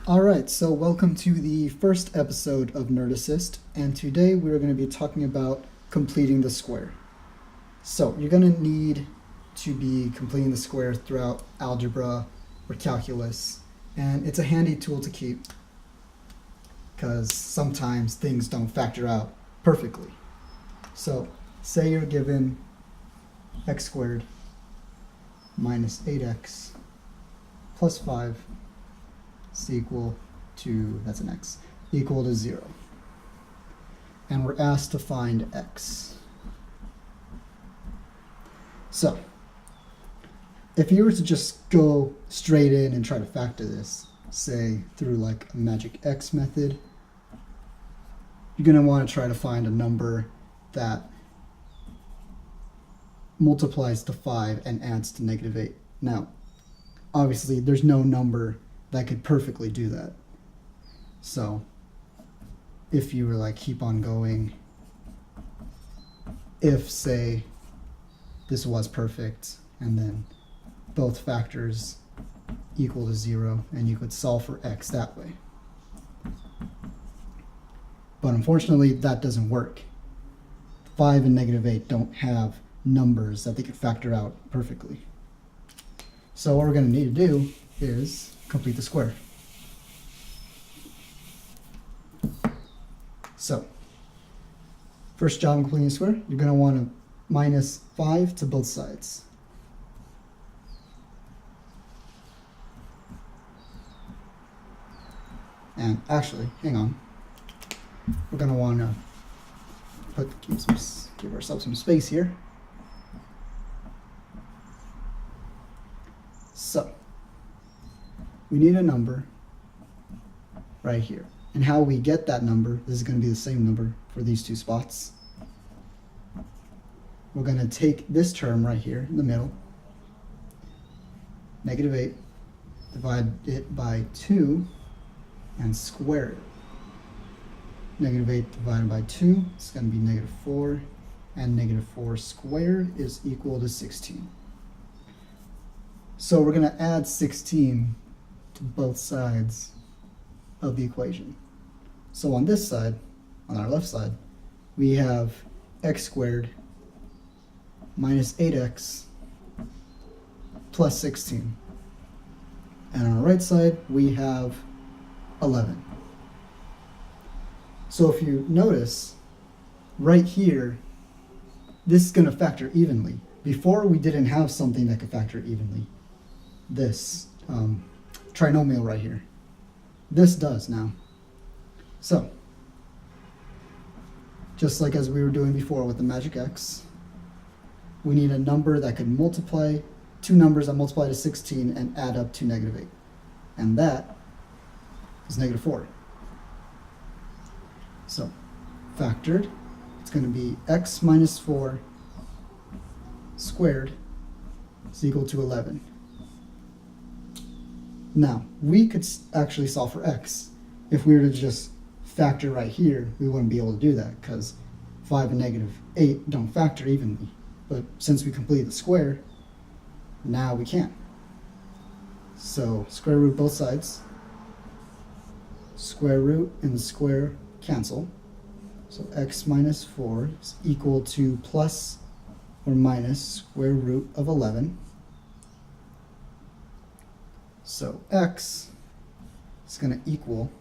Alright, so welcome to the first episode of Nerd Assist, and today we're going to be talking about completing the square. So you're going to need to be completing the square throughout algebra or calculus, and it's a handy tool to keep because sometimes things don't factor out perfectly. So say you're given x squared minus 8x plus 5 is equal to, that's an x, equal to 0. And we're asked to find x. So, if you were to just go straight in and try to factor this, say through like a magic x method, you're going to want to try to find a number that multiplies to 5 and adds to negative 8. Now, obviously, there's no number that could perfectly do that. So if you were like keep on going, if say this was perfect and then both factors equal to 0, and you could solve for x that way. But unfortunately that doesn't work. 5 and negative 8 don't have numbers that they could factor out perfectly. So what we're going to need to do is complete the square. So, first job in completing the square, you're going to want to minus 5 to both sides. And actually, hang on, we're going to want to give ourselves some space here. So, we need a number right here. And how we get that number, this is going to be the same number for these two spots. We're going to take this term right here in the middle, negative 8, divide it by 2, and square it. Negative 8 divided by 2 is going to be negative 4, and negative 4 squared is equal to 16. So we're going to add 16 to both sides of the equation. So on this side, on our left side, we have x squared minus 8x plus 16. And on our right side, we have 11. So if you notice, right here, this is going to factor evenly. Before, we didn't have something that could factor evenly. This trinomial right here. This does now. So, just like as we were doing before with the magic x, we need a number that could multiply, two numbers that multiply to 16 and add up to negative 8. And that is negative 4. So, factored, it's going to be x minus 4 squared is equal to 11. Now, we could actually solve for x. If we were to just factor right here, we wouldn't be able to do that because 5 and negative 8 don't factor evenly. But since we completed the square, now we can. So, square root both sides. Square root and the square cancel. So x minus 4 is equal to plus or minus square root of 11. So x is going to equal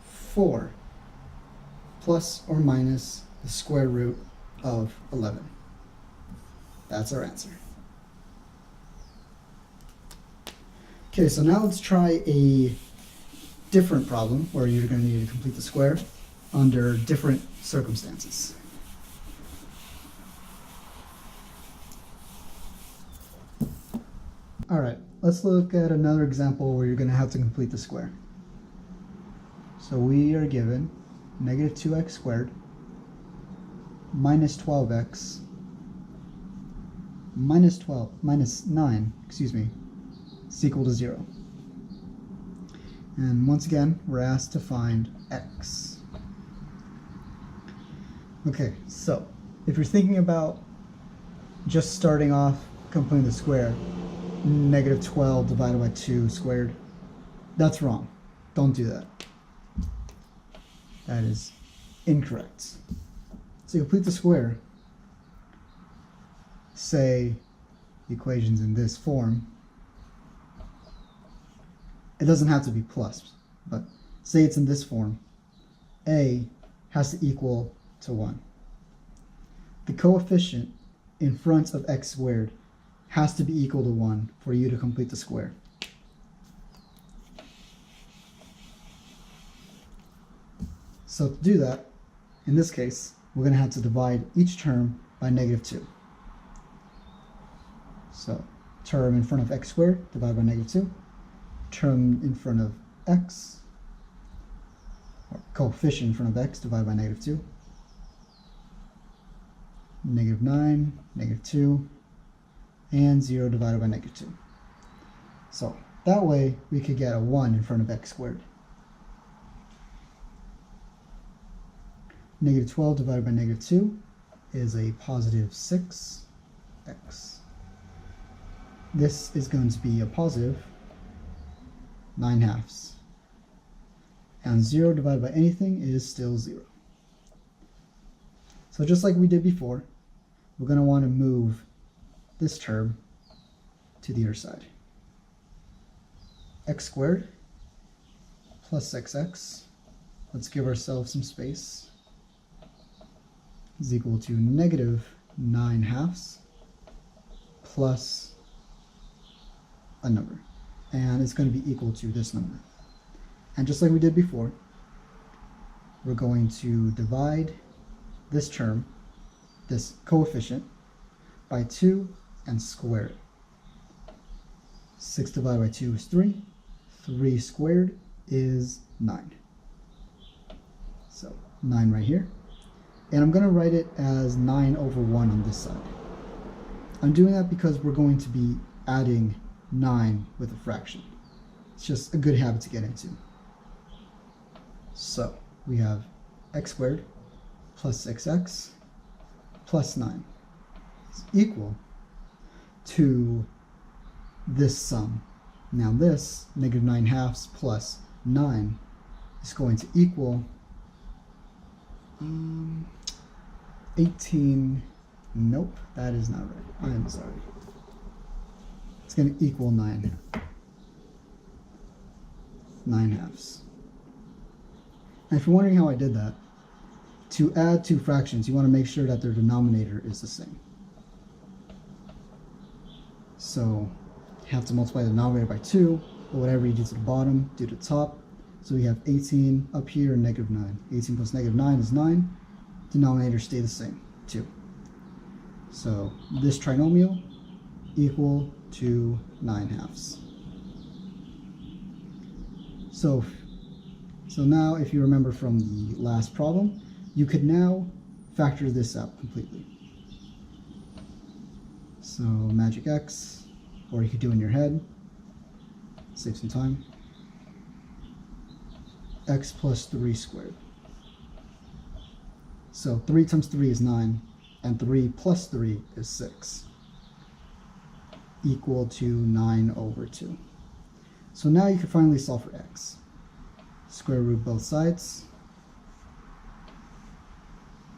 4 plus or minus the square root of 11. That's our answer. Okay, so now let's try a different problem where you're going to need to complete the square under different circumstances. All right, let's look at another example where you're going to have to complete the square. So we are given negative 2x squared minus 12x minus 9, is equal to 0. And once again, we're asked to find x. Okay, so if you're thinking about just starting off completing the square, negative 12 divided by 2 squared, that's wrong. Don't do that. That is incorrect. So you complete the square. Say the equation's in this form. It doesn't have to be plus, but say it's in this form. A has to equal to 1. The coefficient in front of x squared has to be equal to 1 for you to complete the square. So to do that, in this case, we're going to have to divide each term by -2. So term in front of x squared divided by -2. Term in front of x, or coefficient in front of x divided by -2. -9, -2, and 0 divided by -2. So that way we could get a 1 in front of x squared. -12 divided by -2 is a positive 6x. This is going to be a positive 9/2. And 0 divided by anything is still 0. So just like we did before, we're going to want to move this term to the other side. X squared plus xx, let's give ourselves some space, is equal to -9/2 plus a number. And it's going to be equal to this number. And just like we did before, we're going to divide this term, this coefficient, by 2 and square it. 6 divided by 2 is 3. 3 squared is 9. So 9 right here. And I'm going to write it as 9/1 on this side. I'm doing that because we're going to be adding 9 with a fraction. It's just a good habit to get into. So we have x squared plus xx plus 9 is equal to this sum. Now this -9/2 plus 9 is going to equal 18. Nope, that is not right. I am sorry. It's going to equal 9/2. And if you're wondering how I did that, to add two fractions, you want to make sure that their denominator is the same. So you have to multiply the denominator by 2, or whatever you do to the bottom, do to the top. So we have 18 up here and -9. 18 plus -9 is 9. Denominator stay the same, 2. So this trinomial equal to 9/2. So now if you remember from the last problem, you could now factor this out completely. So magic x, or you could do it in your head, save some time. X plus 3 squared. So 3 times 3 is 9, and 3 plus 3 is 6, equal to 9/2. So now you can finally solve for x. Square root both sides.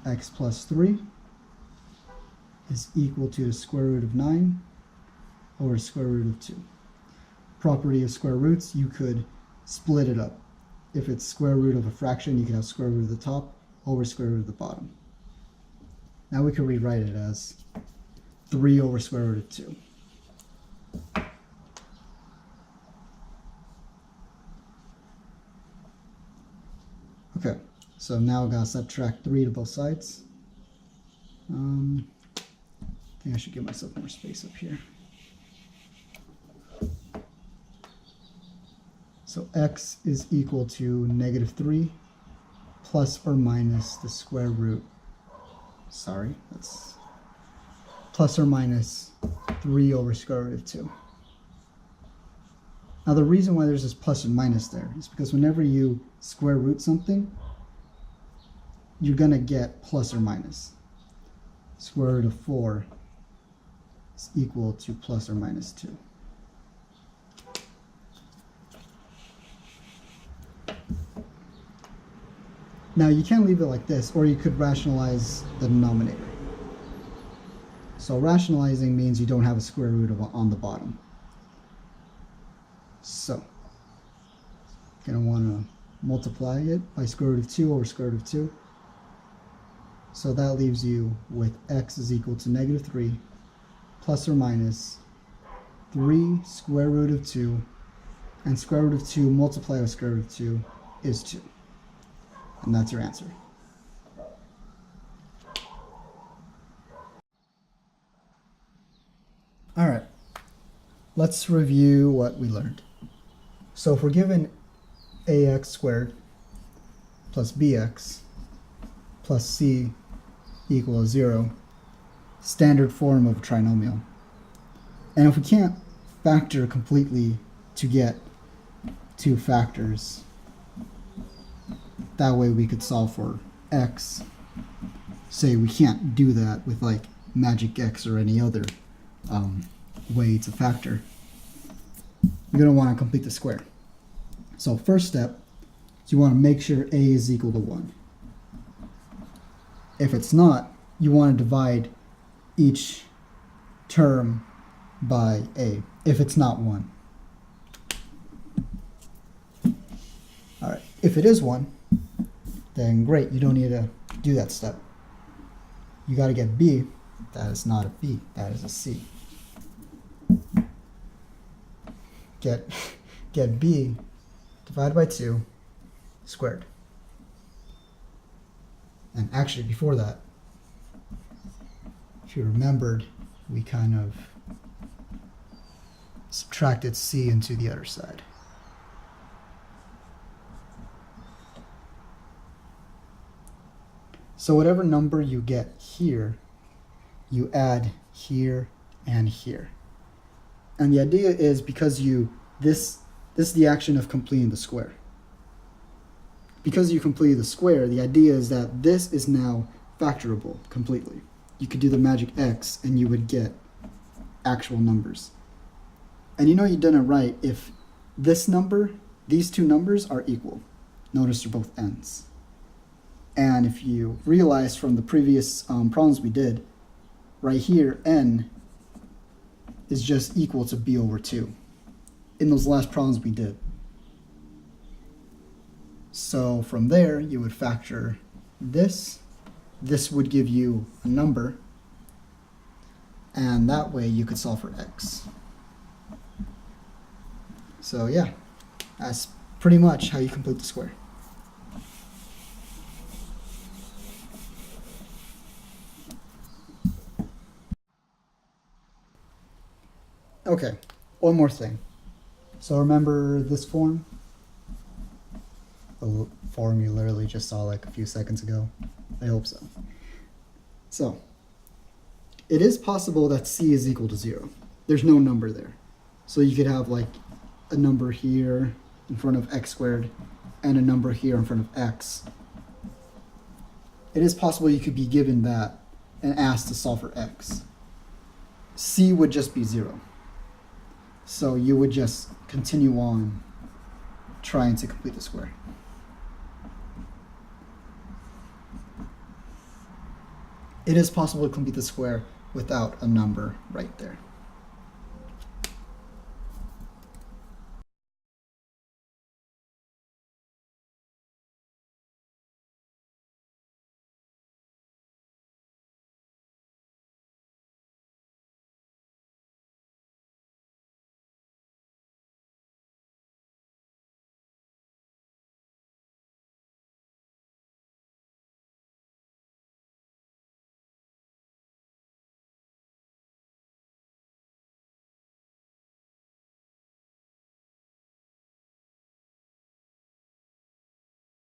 X plus 3 is equal to the square root of 9 over square root of 2. Property of square roots, you could split it up. If it's square root of a fraction, you can have square root of the top over square root of the bottom. Now we can rewrite it as 3 over square root of 2. Okay, so now I'm going to subtract 3 to both sides. I think I should give myself more space up here. So x is equal to -3 plus or minus the square root. Sorry, that's plus or minus 3 over square root of 2. Now the reason why there's this plus and minus there is because whenever you square root something, you're going to get plus or minus. Square root of 4 is equal to plus or minus 2. Now you can leave it like this, or you could rationalize the denominator. So rationalizing means you don't have a square root on the bottom. So you're going to want to multiply it by square root of 2 over square root of 2. So that leaves you with x is equal to negative 3 plus or minus 3 square root of 2, and square root of 2 multiplied with square root of 2 is 2. And that's your answer. All right, let's review what we learned. So if we're given ax squared plus bx plus c equals 0, standard form of a trinomial. And if we can't factor completely to get two factors, that way we could solve for x. Say we can't do that with like magic x or any other way to factor. You're going to want to complete the square. So first step is you want to make sure a is equal to 1. If it's not, you want to divide each term by a if it's not 1. All right, if it is 1, then great, you don't need to do that step. You got to get b. That is not a b, that is a c. Get b divided by 2 squared. And actually before that, if you remembered, we kind of subtracted c into the other side. So whatever number you get here, you add here and here. And the idea is because this is the action of completing the square. Because you completed the square, the idea is that this is now factorable completely. You could do the magic x and you would get actual numbers. And you know you've done it right if this number, these two numbers are equal. Notice they're both n's. And if you realize from the previous problems we did, right here, n is just equal to b over 2 in those last problems we did. So from there, you would factor this. This would give you a number, and that way you could solve for x. So yeah, that's pretty much how you complete the square. Okay, one more thing. So remember this form? The form you literally just saw like a few seconds ago? I hope so. So, it is possible that c is equal to 0. There's no number there. So you could have like a number here in front of x squared and a number here in front of x. It is possible you could be given that and asked to solve for x. C would just be 0. So you would just continue on trying to complete the square. It is possible to complete the square without a number right there.